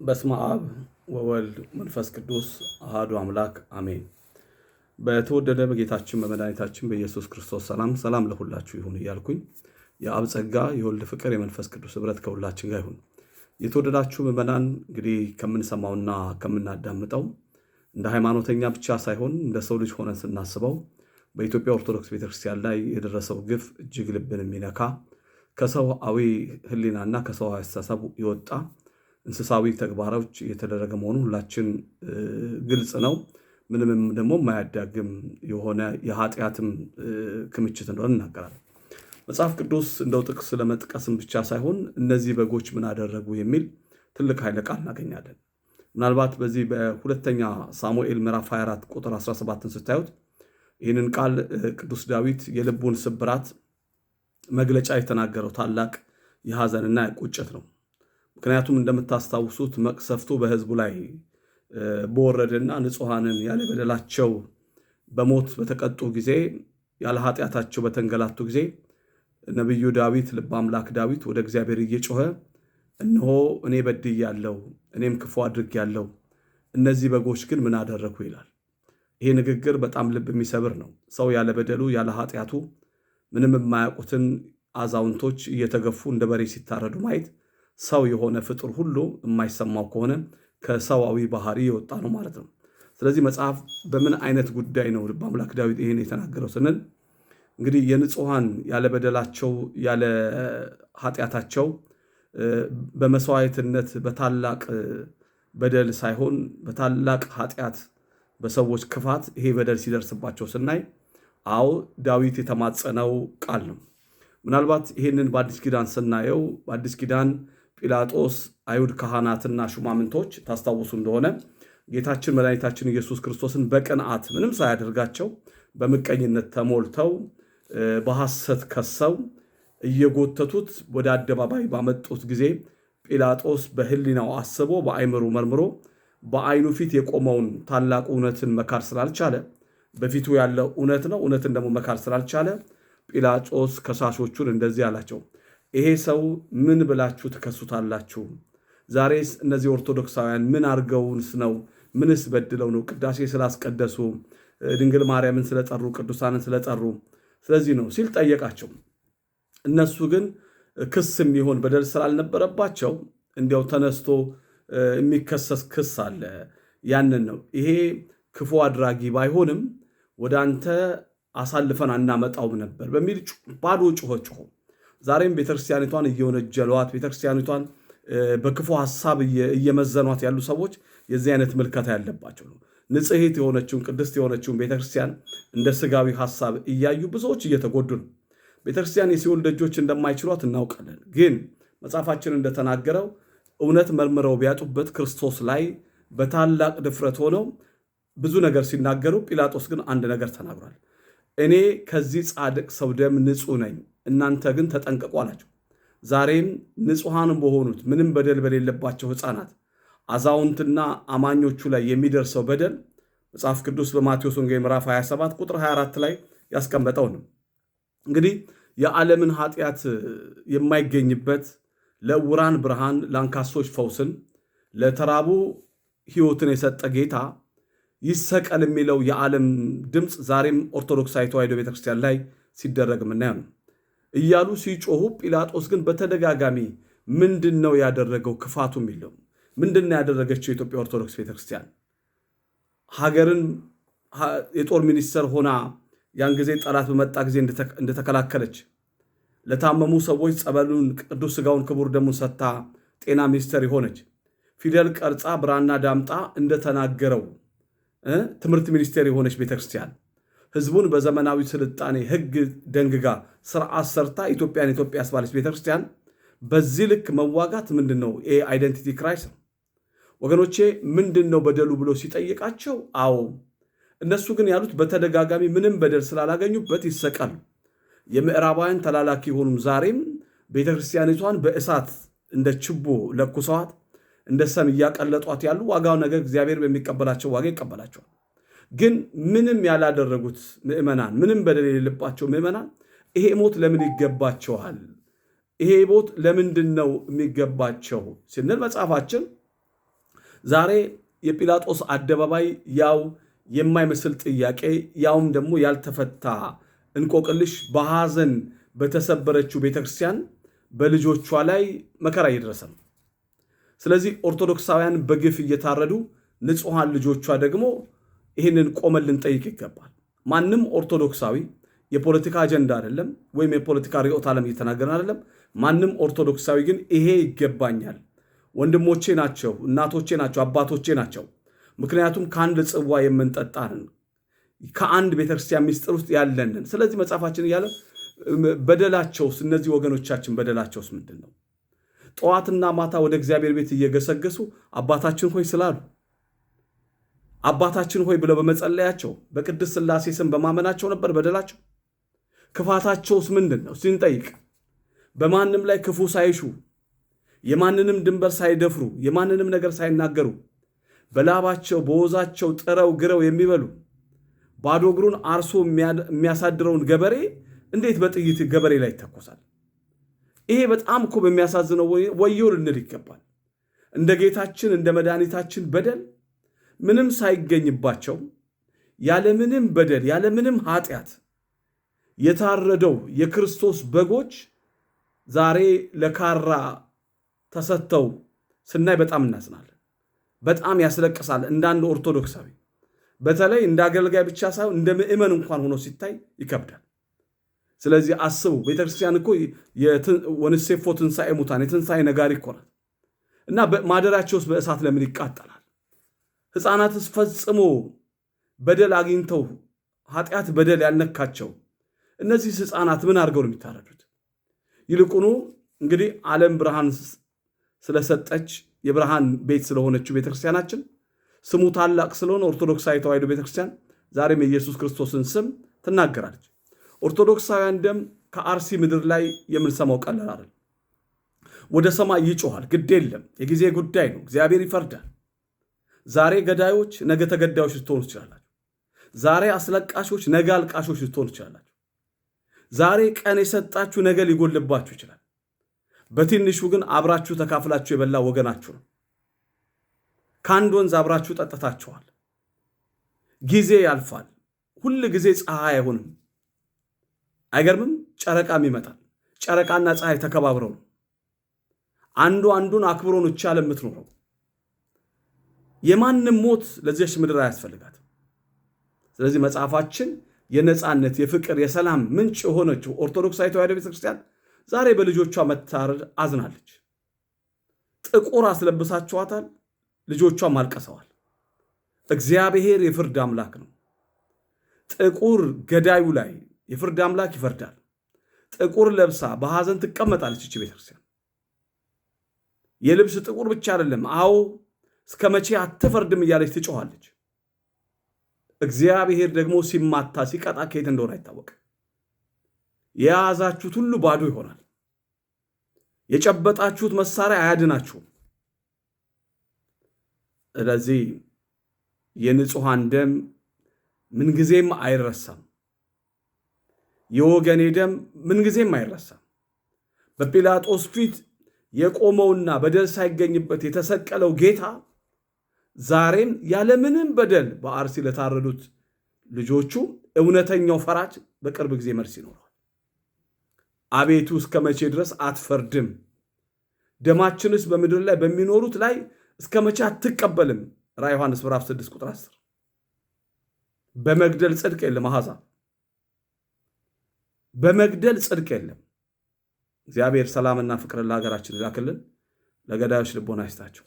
በስመ አብ ወወልድ መንፈስ ቅዱስ አሐዱ አምላክ አሜን። በተወደደ በጌታችን በመድኃኒታችን በኢየሱስ ክርስቶስ ሰላም ለሁላችሁ ይሁን እያልኩኝ የአብ ጸጋ የወልድ ፍቅር የመንፈስ ቅዱስ ኅብረት ከሁላችን ጋር ይሁን። የተወደዳችሁ ምዕመናን እንግዲህ ከምንሰማውና ከምናዳምጠው እንደ ሃይማኖተኛ ብቻ ሳይሆን እንደ ሰው ልጅ ሆነን ስናስበው በኢትዮጵያ ኦርቶዶክስ ቤተክርስቲያን ላይ የደረሰው ግፍ እጅግ ልብን የሚነካ ከሰውአዊ ሕሊናና ከሰውአዊ አስተሳሰብ የወጣ እንስሳዊ ተግባሮች እየተደረገ መሆኑ ሁላችን ግልጽ ነው። ምንም ደግሞ የማያዳግም የሆነ የኃጢአትም ክምችት እንደሆነ እናገራለን። መጽሐፍ ቅዱስ እንደው ጥቅስ ለመጥቀስም ብቻ ሳይሆን እነዚህ በጎች ምን አደረጉ የሚል ትልቅ ኃይለ ቃል እናገኛለን። ምናልባት በዚህ በሁለተኛ ሳሙኤል ምዕራፍ 24 ቁጥር 17ን ስታዩት ይህንን ቃል ቅዱስ ዳዊት የልቡን ስብራት መግለጫ የተናገረው ታላቅ የሐዘንና የቁጭት ነው። ምክንያቱም እንደምታስታውሱት መቅሰፍቱ በሕዝቡ ላይ በወረደና ንጹሐንን ያለ በደላቸው በሞት በተቀጡ ጊዜ ያለ ኃጢአታቸው በተንገላቱ ጊዜ ነቢዩ ዳዊት ልበ አምላክ ዳዊት ወደ እግዚአብሔር እየጮኸ እነሆ እኔ በድያለሁ፣ እኔም ክፉ አድርጌያለሁ፣ እነዚህ በጎች ግን ምን አደረኩ ይላል። ይሄ ንግግር በጣም ልብ የሚሰብር ነው። ሰው ያለ በደሉ ያለ ኃጢአቱ ምንም የማያውቁትን አዛውንቶች እየተገፉ እንደ በሬ ሲታረዱ ማየት ሰው የሆነ ፍጡር ሁሉ የማይሰማው ከሆነ ከሰዋዊ ባህሪ የወጣ ነው ማለት ነው። ስለዚህ መጽሐፍ በምን አይነት ጉዳይ ነው ልበ አምላክ ዳዊት ይህን የተናገረው ስንል እንግዲህ የንጹሐን ያለ በደላቸው ያለ ኃጢአታቸው በመስዋዕትነት በታላቅ በደል ሳይሆን በታላቅ ኃጢአት በሰዎች ክፋት ይሄ በደል ሲደርስባቸው ስናይ አዎ ዳዊት የተማጸነው ቃል ነው። ምናልባት ይህንን በአዲስ ኪዳን ስናየው በአዲስ ኪዳን ጲላጦስ አይሁድ ካህናትና ሹማምንቶች ታስታውሱ እንደሆነ ጌታችን መድኃኒታችን ኢየሱስ ክርስቶስን በቅንዓት ምንም ሳያደርጋቸው በምቀኝነት ተሞልተው በሐሰት ከሰው እየጎተቱት ወደ አደባባይ ባመጡት ጊዜ ጲላጦስ በሕሊናው አስቦ በአይምሮ መርምሮ በአይኑ ፊት የቆመውን ታላቁ እውነትን መካር ስላልቻለ በፊቱ ያለው እውነት ነው፣ እውነትን ደግሞ መካር ስላልቻለ ጲላጦስ ከሳሾቹን እንደዚህ አላቸው፣ ይሄ ሰው ምን ብላችሁ ትከሱታላችሁ? ዛሬስ እነዚህ ኦርቶዶክሳውያን ምን አርገውንስ ነው? ምንስ በድለው ነው? ቅዳሴ ስላስቀደሱ፣ ድንግል ማርያምን ስለጠሩ፣ ቅዱሳንን ስለጠሩ ስለዚህ ነው ሲል ጠየቃቸው። እነሱ ግን ክስ የሚሆን በደል ስላልነበረባቸው እንዲያው ተነስቶ የሚከሰስ ክስ አለ፣ ያንን ነው። ይሄ ክፉ አድራጊ ባይሆንም ወደ አንተ አሳልፈን አናመጣውም ነበር በሚል ባዶ ጮኸ። ዛሬም ቤተክርስቲያኒቷን እየወነጀሏት ቤተክርስቲያኒቷን በክፉ ሐሳብ እየመዘኗት ያሉ ሰዎች የዚህ አይነት ምልከታ ያለባቸው ነው። ንጽሕት የሆነችውን ቅድስት የሆነችውን ቤተክርስቲያን እንደ ስጋዊ ሐሳብ እያዩ ብዙዎች እየተጎዱ ነው። ቤተክርስቲያን የሲኦል ደጆች እንደማይችሏት እናውቃለን። ግን መጽሐፋችን እንደተናገረው እውነት መርምረው ቢያጡበት ክርስቶስ ላይ በታላቅ ድፍረት ሆነው ብዙ ነገር ሲናገሩ፣ ጲላጦስ ግን አንድ ነገር ተናግሯል። እኔ ከዚህ ጻድቅ ሰው ደም ንጹሕ ነኝ፣ እናንተ ግን ተጠንቀቁ አላቸው። ዛሬም ንጹሐን በሆኑት ምንም በደል በሌለባቸው ሕፃናት፣ አዛውንትና አማኞቹ ላይ የሚደርሰው በደል መጽሐፍ ቅዱስ በማቴዎስ ወንጌል ምዕራፍ 27 ቁጥር 24 ላይ ያስቀመጠው ነው። እንግዲህ የዓለምን ኃጢአት የማይገኝበት ለዕውራን ብርሃን፣ ለአንካሶች ፈውስን፣ ለተራቡ ሕይወትን የሰጠ ጌታ ይሰቀል የሚለው የዓለም ድምፅ ዛሬም ኦርቶዶክሳዊ ተዋሕዶ ቤተክርስቲያን ላይ ሲደረግ ምናየው ነው እያሉ ሲጮሁ፣ ጲላጦስ ግን በተደጋጋሚ ምንድን ነው ያደረገው? ክፋቱ የሚለው ምንድን ነው ያደረገችው? የኢትዮጵያ ኦርቶዶክስ ቤተክርስቲያን ሀገርን የጦር ሚኒስተር ሆና ያን ጊዜ ጠላት በመጣ ጊዜ እንደተከላከለች፣ ለታመሙ ሰዎች ጸበሉን ቅዱስ ሥጋውን ክቡር ደሙን ሰጥታ ጤና ሚኒስተር የሆነች፣ ፊደል ቀርጻ ብራና ዳምጣ እንደተናገረው ትምህርት ሚኒስቴር የሆነች ቤተክርስቲያን፣ ህዝቡን በዘመናዊ ስልጣኔ ህግ ደንግጋ ስርዓት ሰርታ ኢትዮጵያን ኢትዮጵያ ያስባለች ቤተክርስቲያን በዚህ ልክ መዋጋት ምንድን ነው? አይደንቲቲ ክራይስ ነው ወገኖቼ። ምንድን ነው በደሉ ብሎ ሲጠይቃቸው፣ አዎ እነሱ ግን ያሉት በተደጋጋሚ ምንም በደል ስላላገኙበት ይሰቀል። የምዕራባውያን ተላላኪ የሆኑም ዛሬም ቤተክርስቲያኒቷን በእሳት እንደ ችቦ ለኩሰዋት እንደ ሰም እያቀለጧት ያሉ ዋጋው ነገር እግዚአብሔር በሚቀበላቸው ዋጋ ይቀበላቸዋል። ግን ምንም ያላደረጉት ምዕመናን፣ ምንም በደል የሌለባቸው ምዕመናን ይሄ ሞት ለምን ይገባቸዋል? ይሄ ሞት ለምንድን ነው የሚገባቸው ስንል መጽሐፋችን ዛሬ የጲላጦስ አደባባይ ያው የማይመስል ጥያቄ ያውም ደግሞ ያልተፈታ እንቆቅልሽ በሐዘን በተሰበረችው ቤተክርስቲያን በልጆቿ ላይ መከራ እየደረሰ ነው። ስለዚህ ኦርቶዶክሳውያን በግፍ እየታረዱ ንጹሐን ልጆቿ ደግሞ ይህንን ቆመን ልንጠይቅ ይገባል። ማንም ኦርቶዶክሳዊ የፖለቲካ አጀንዳ አይደለም ወይም የፖለቲካ ርዕዮተ ዓለም እየተናገርን አይደለም። ማንም ኦርቶዶክሳዊ ግን ይሄ ይገባኛል፣ ወንድሞቼ ናቸው፣ እናቶቼ ናቸው፣ አባቶቼ ናቸው፣ ምክንያቱም ከአንድ ጽዋ የምንጠጣንን ከአንድ ቤተክርስቲያን ምስጢር ውስጥ ያለንን። ስለዚህ መጽሐፋችን እያለ በደላቸውስ እነዚህ ወገኖቻችን በደላቸውስ ምንድን ነው? ጠዋትና ማታ ወደ እግዚአብሔር ቤት እየገሰገሱ አባታችን ሆይ ስላሉ አባታችን ሆይ ብለው በመጸለያቸው በቅድስት ሥላሴ ስም በማመናቸው ነበር በደላቸው። ክፋታቸውስ ምንድን ነው ስንጠይቅ በማንም ላይ ክፉ ሳይሹ የማንንም ድንበር ሳይደፍሩ የማንንም ነገር ሳይናገሩ በላባቸው በወዛቸው ጥረው ግረው የሚበሉ ባዶ እግሩን አርሶ የሚያሳድረውን ገበሬ እንዴት በጥይት ገበሬ ላይ ይተኮሳል? ይሄ በጣም እኮ በሚያሳዝነው ወዮ ልንል ይገባል። እንደ ጌታችን እንደ መድኃኒታችን በደል ምንም ሳይገኝባቸው ያለምንም በደል ያለምንም ኃጢአት የታረደው የክርስቶስ በጎች ዛሬ ለካራ ተሰጥተው ስናይ በጣም እናዝናለን። በጣም ያስለቅሳል። እንዳንድ ኦርቶዶክሳዊ በተለይ እንደ አገልጋይ ብቻ ሳይሆን እንደ ምእመን እንኳን ሆኖ ሲታይ ይከብዳል። ስለዚህ አስቡ፣ ቤተክርስቲያን እኮ ወንሴፎ ትንሣኤ ሙታን የትንሣኤ ነጋሪ እኮ ናት። እና ማደሪያቸውስ በእሳት ለምን ይቃጠላል? ሕፃናትስ ፈጽሞ በደል አግኝተው ኃጢአት በደል ያልነካቸው እነዚህ ሕፃናት ምን አድርገው ነው የሚታረዱት? ይልቁኑ እንግዲህ ዓለም ብርሃን ስለሰጠች የብርሃን ቤት ስለሆነችው ቤተክርስቲያናችን ስሙ ታላቅ ስለሆነ ኦርቶዶክሳዊ ተዋሕዶ ቤተክርስቲያን ዛሬም የኢየሱስ ክርስቶስን ስም ትናገራለች። ኦርቶዶክሳውያን ደም ከአርሲ ምድር ላይ የምንሰማው ቀላል አይደል። ወደ ሰማይ ይጮሃል። ግድ የለም፣ የጊዜ ጉዳይ ነው። እግዚአብሔር ይፈርዳል። ዛሬ ገዳዮች ነገ ተገዳዮች ልትሆኑ ትችላላችሁ። ዛሬ አስለቃሾች ነገ አልቃሾች ልትሆኑ ትችላላችሁ። ዛሬ ቀን የሰጣችሁ ነገ ሊጎልባችሁ ይችላል። በትንሹ ግን አብራችሁ ተካፍላችሁ የበላ ወገናችሁ ነው። ከአንድ ወንዝ አብራችሁ ጠጥታችኋል። ጊዜ ያልፋል። ሁል ጊዜ ፀሐይ አይሆንም። አይገርምም? ጨረቃም ይመጣል። ጨረቃና ፀሐይ ተከባብረው ነው። አንዱ አንዱን አክብሮ ነው ቻለ የምትኖረው። የማንም ሞት ለዚያች ምድር አያስፈልጋትም። ስለዚህ መጽሐፋችን የነጻነት የፍቅር የሰላም ምንጭ የሆነችው ኦርቶዶክሳዊ ተዋሕዶ ቤተክርስቲያን ዛሬ በልጆቿ መታረድ አዝናለች። ጥቁር አስለብሳችኋታል፣ ልጆቿም አልቀሰዋል። እግዚአብሔር የፍርድ አምላክ ነው። ጥቁር ገዳዩ ላይ የፍርድ አምላክ ይፈርዳል። ጥቁር ለብሳ በሐዘን ትቀመጣለች እቺ ቤተክርስቲያን። የልብስ ጥቁር ብቻ አይደለም፣ አዎ እስከ መቼ አትፈርድም እያለች ትጮኻለች። እግዚአብሔር ደግሞ ሲማታ ሲቀጣ ከየት እንደሆነ አይታወቅም። የያዛችሁት ሁሉ ባዶ ይሆናል። የጨበጣችሁት መሳሪያ አያድናችሁም። ስለዚህ የንጹሐን ደም ምንጊዜም አይረሳም። የወገኔ ደም ምንጊዜም አይረሳም። በጲላጦስ ፊት የቆመውና በደል ሳይገኝበት የተሰቀለው ጌታ ዛሬም ያለምንም በደል በአርሲ ለታረዱት ልጆቹ እውነተኛው ፈራጅ በቅርብ ጊዜ መልስ ይኖረዋል። አቤቱ እስከ መቼ ድረስ አትፈርድም? ደማችንስ በምድር ላይ በሚኖሩት ላይ እስከ መቼ አትቀበልም? ራዕየ ዮሐንስ ምዕራፍ 6 ቁጥር 10። በመግደል ጽድቅ የለም። አሕዛብ በመግደል ጽድቅ የለም። እግዚአብሔር ሰላምና ፍቅርን ለሀገራችን ይላክልን። ለገዳዮች ልቦና ይስጣቸው።